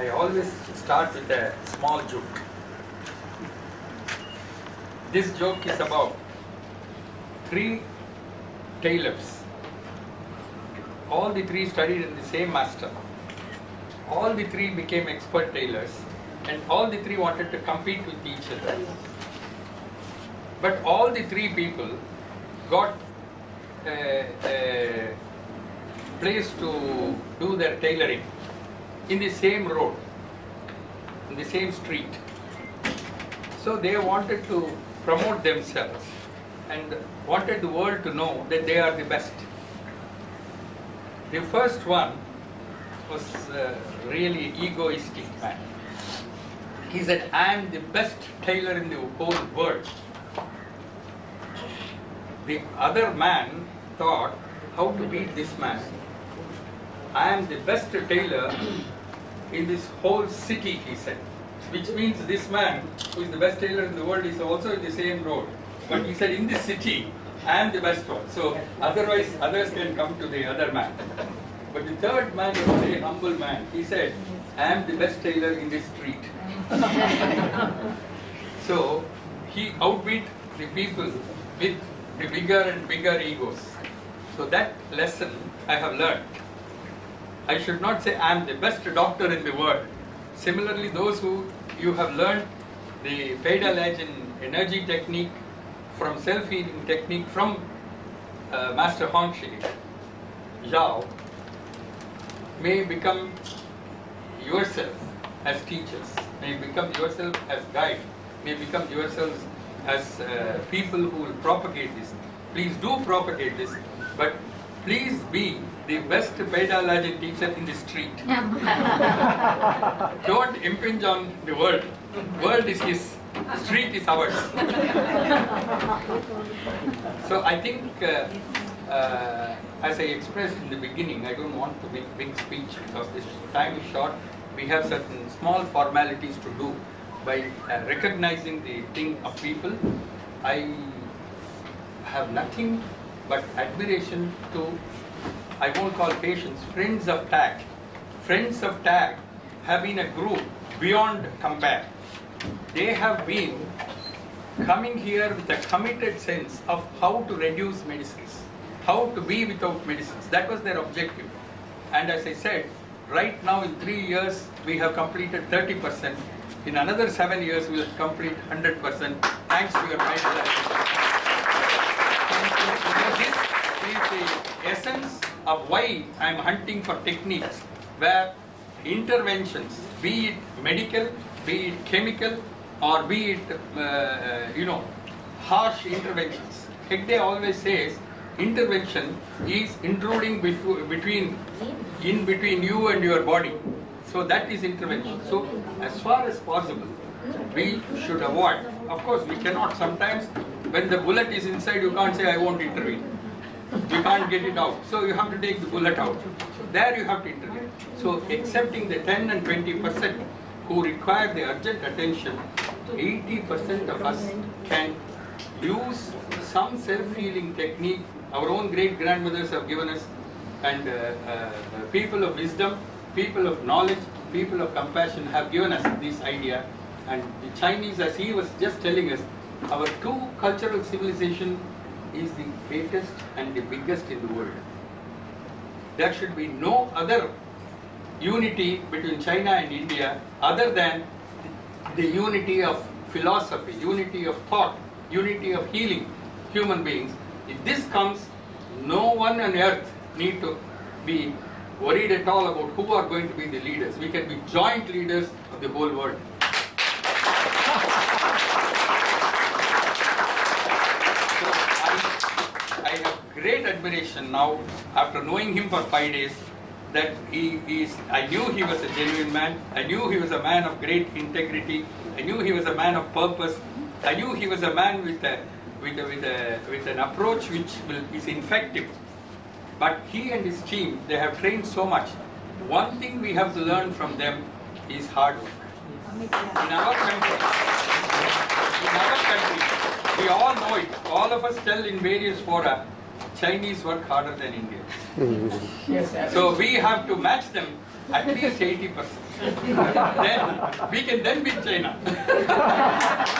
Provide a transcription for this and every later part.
I always start with a small joke. This joke is about 3 tailors. All the 3 studied in the same master. All the 3 became expert tailors, and all the 3 wanted to compete with each other. But all the 3 people got a place to do their tailoring in the same road, in the same street. So they wanted to promote themselves and wanted the world to know that they are the best. The first one was a really egoistic man. He said, I am the best tailor in the whole world. The other man thought, how to beat this man? I am the best tailor in this whole city, he said. Which means this man, who is the best tailor in the world, is also in the same road. But he said, in this city, I am the best one. So otherwise, others can come to the other man. But the third man was a very humble man. He said, I am the best tailor in this street. So he outbeat the people with the bigger and bigger egos. So that lesson I have learned. I should not say I am the best doctor in the world. Similarly, those who you have learned the PaidaLajin energy technique from self-healing technique from Master Hong Shi, Zhao, may become yourself as teachers, may become yourself as guide, may become yourselves as people who will propagate this. Please do propagate this, but please be the best PaidaLajin teacher in the street. Don't impinge on the world. World is his, street is ours. So I think, as I expressed in the beginning, I don't want to make big speech because this time is short. We have certain small formalities to do by recognizing the thing of people. I have nothing but admiration to, I won't call patients, friends of TAG. Friends of TAG have been a group beyond compare. They have been coming here with a committed sense of how to reduce medicines, how to be without medicines. That was their objective. And as I said, right now in 3 years, we have completed 30%. In another 7 years, we will complete 100%. Thanks to your PaidaLajin. This is the essence of why I am hunting for techniques where interventions, be it medical, be it chemical, or be it, harsh interventions. Hegde always says, intervention is intruding between you and your body. So that is intervention. So as far as possible, we should avoid. Of course, we cannot sometimes, when the bullet is inside, you can't say, I won't intervene. You can't get it out. So you have to take the bullet out. So there you have to intervene. So accepting the 10 and 20% who require the urgent attention, 80% of us can use some self-healing technique. Our own great-grandmothers have given us, and people of wisdom, people of knowledge, people of compassion have given us this idea. And the Chinese, as he was just telling us, our 2 cultural civilization is the greatest and the biggest in the world. There should be no other unity between China and India other than the unity of philosophy, unity of thought, unity of healing human beings. If this comes, no one on earth need to be worried at all about who are going to be the leaders. We can be joint leaders of the whole world. I have great admiration now, after knowing him for 5 days, that I knew he was a genuine man. I knew he was a man of great integrity. I knew he was a man of purpose. I knew he was a man with an approach which is effective. But he and his team, they have trained so much. One thing we have to learn from them is hard work. In our country, we all know it. All of us tell in various fora, Chinese work harder than Indians. Yes, So we have to match them at least 80%. Then we can then beat China.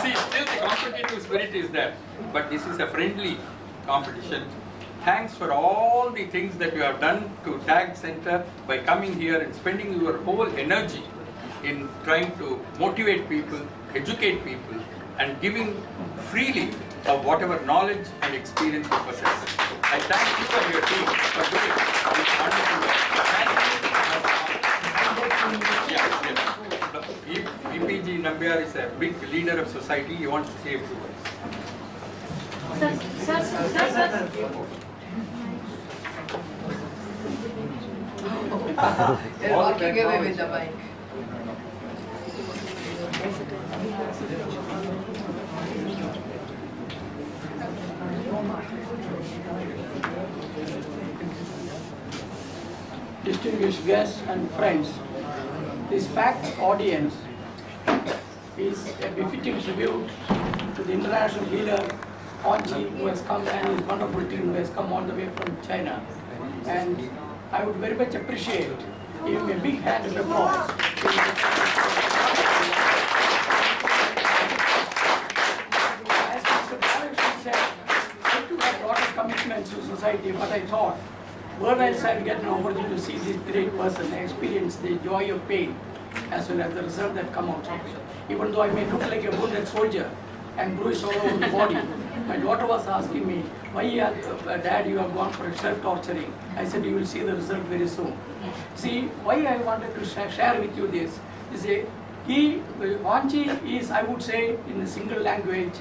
See, still the competitive spirit is there. But this is a friendly competition. Thanks for all the things that you have done to Tag Center by coming here and spending your whole energy in trying to motivate people, educate people, and giving freely of whatever knowledge and experience you possess. I thank you and your team for doing this wonderful work. Thank you. VPG Nambiar is a big leader of society. He wants to say a few words. sir. They're walking away with the mic. Distinguished guests and friends, this packed audience is a befitting tribute to the international healer Onji, who has come, and his wonderful team who has come all the way from China. And I would very much appreciate giving a big hand of applause. As Mr. Balaji said, I too have a lot of commitments to society, but I thought, where else I will get an opportunity to see this great person, experience the joy of pain, as well as the result that come out. Even though I may look like a wounded soldier and bruised all over the body, my daughter was asking me, why Dad, you have gone for self-torturing? I said, you will see the result very soon. See, why I wanted to share with you this is Vanchi is, I would say, in a single language,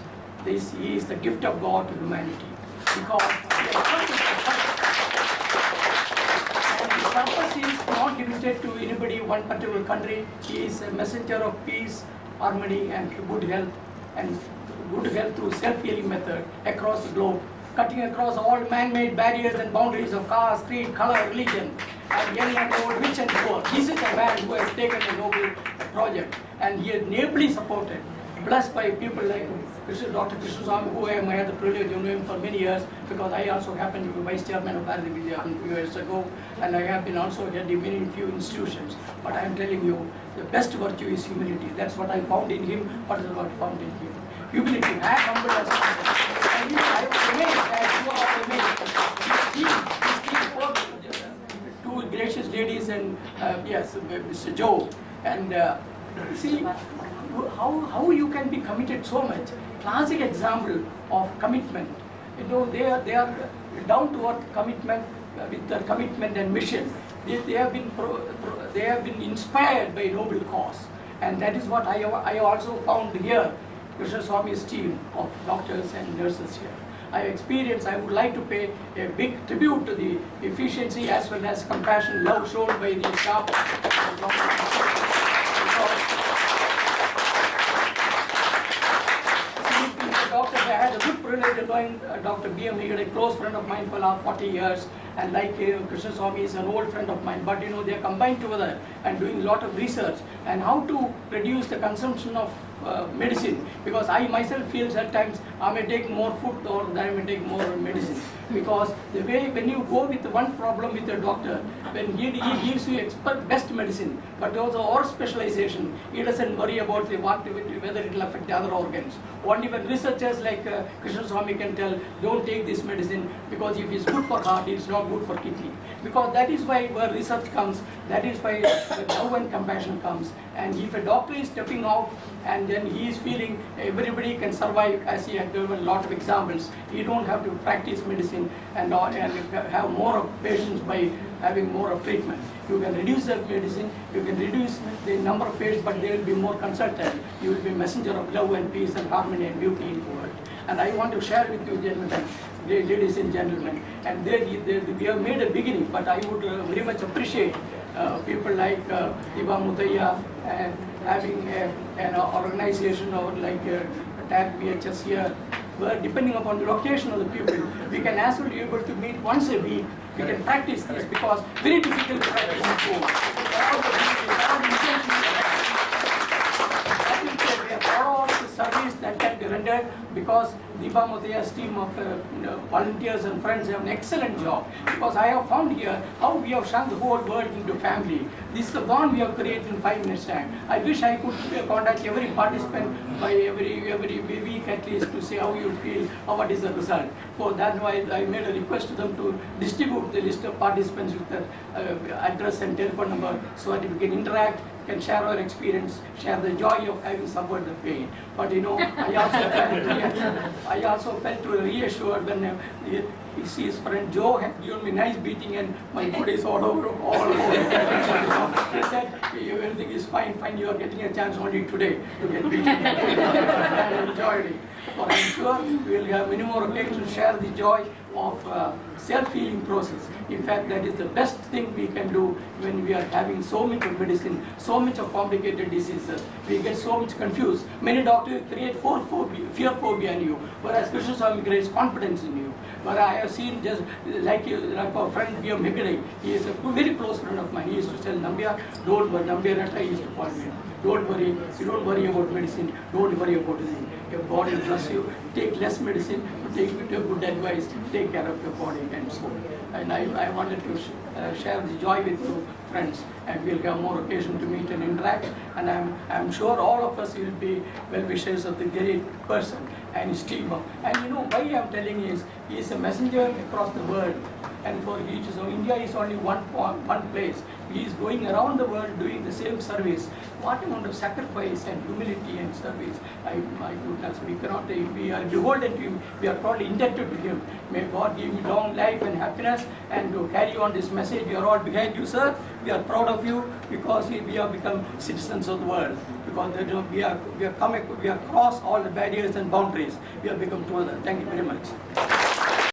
he is the gift of God to humanity. Because his purpose is not limited to anybody, one particular country. He is a messenger of peace, harmony, and good health through self-healing method across the globe, cutting across all man-made barriers and boundaries of caste, creed, color, religion, and young and old, rich and poor. This is a man who has taken a noble project, and he is ably supported, blessed by people like Dr. Krishnaswami, who I had the privilege of knowing for many years, because I also happened to be vice chairman of PaidaLajin a few years ago, and I have been also heading many few institutions. But I am telling you, the best virtue is humility. That's what I found in him. What is what I found in him? Humility. I am humble as and I was amazed as you are amazed. Two gracious ladies and yes, Mr. Joe, and see how you can be committed so much. Classic example of commitment. You know, they are down to earth commitment with their commitment and mission. They have been inspired by noble cause, and that is what I also found here. Krishnaswami's team of doctors and nurses here. I would like to pay a big tribute to the efficiency as well as compassion, love shown by the staff. I had a good privilege of knowing Dr. B.M. He was a close friend of mine for the last 40 years, and like Krishnaswami is an old friend of mine, but you know, they are combined together and doing a lot of research and how to reduce the consumption of medicine, because I myself feel sometimes I may take more food or I may take more medicine, because the way when you go with one problem with a doctor, when he gives you best medicine, but also our specialization, he doesn't worry about whether it will affect the other organs. Only when researchers like Krishnaswami can tell, don't take this medicine because if it's good for heart, it's not good for kidney. Because that is why where research comes, that is why love and compassion comes. And if a doctor is stepping out and then he is feeling everybody can survive, as he had given a lot of examples, you don't have to practice medicine and have more of patients by having more of treatment. You can reduce the medicine, you can reduce the number of patients, but there will be more consultant. You will be messenger of love and peace and harmony and beauty in the world. And I want to share with you, gentlemen, ladies and gentlemen, and we have made a beginning, but I would very much appreciate people like Iba Mutaya and having an organization or like TAG BHS here, where depending upon the location of the people, we can as well be able to meet once a week. We can practice this because very difficult to practice at home. All the service that can be rendered here because Deepa Muthiah's team of volunteers and friends have an excellent job, because I have found here how we have shrunk the whole world into family. This is the bond we have created in 5 minutes time. I wish I could contact every participant by every week at least to say how you feel or what is the result. For that I made a request to them to distribute the list of participants with their address and telephone number so that we can interact, can share our experience, share the joy of having suffered the pain. But you know, I also felt reassured when he sees his friend Joe had given me nice beating and my body is all over. He said, everything is fine, you are getting a chance only today to get beaten. I enjoyed it. But I'm sure we will have many more occasions to share the joy of self-healing process. In fact, that is the best thing we can do when we are having so much of medicine, so much of complicated diseases. We get so much confused. Many doctors create fear phobia in you, whereas Krishnaswami creates confidence in you. But I have seen just like our friend B.M. Hegde, he is a very close friend of mine. He used to tell Nambiar, don't worry, Nambiar, I used to call me. Don't worry, you don't worry about medicine, don't worry about anything. Your body will bless you, take less medicine, take good advice, take care of your body and soul. And I wanted to share the joy with you friends, and we'll have more occasion to meet and interact, and I'm sure all of us will be well-wishers of the great person and his team. And you know why I'm telling you is, he is a messenger across the world, and for each, so India is only one place. He is going around the world doing the same service. What amount of sacrifice and humility and service. My goodness, we are beholden to him, we are probably indebted to him. May God give you long life and happiness, and to carry on this message. We are all behind you, sir. We are proud of you because we have become citizens of the world. Because we are crossed all the barriers and boundaries. We have become together. Thank you very much.